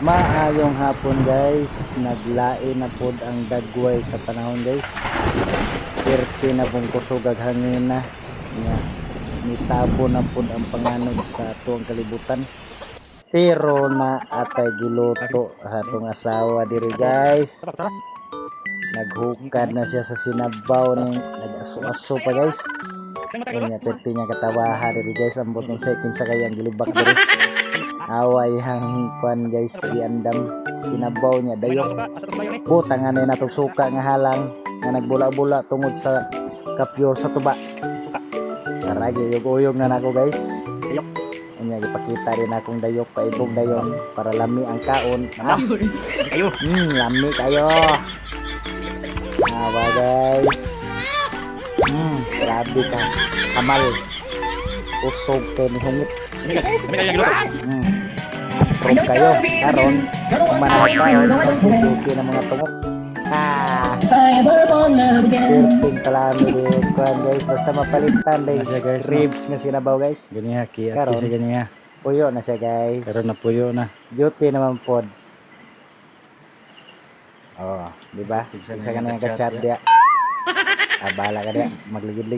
Maayong hapon guys, naglain na pod ang dagway sa panahon guys. Perti na pong kusog ag hangin na. Nya nitabo na pod ang panganod sa tuwang kalibutan. Pero na atay giluto atong asawa diri guys. Naghukad na siya sa sinabaw ni nag-aso-aso pa guys. Unya perti niya katawaha diri guys, ambot ng second sa kayang gilibak diri. Away hang kwan guys, iandam sinabaw niya dayo butang anay natong suka nga halang nga nagbula-bula tungod sa kapyor sa tuba. Karagi uyog-uyog na nako guys. Unya gipakita rin akong dayok paibog dayon para lami ang kaon. Lami kayo. Awa guys. Grabe ka. Kamal. Usog kay ni hungit. Prog kayo karon kumanay tayo pagbubuti ng mga tungok. Perting kalami din kuhan guys, basta mapalitan din ribs nga sinabaw guys. Ganiya ki Karon sa ganiya. puyo na siya guys. Karon na puyo na. Duty naman pod. Oh, di ba? Isa ka na nga ka-chat dia. Bala ka dia magligid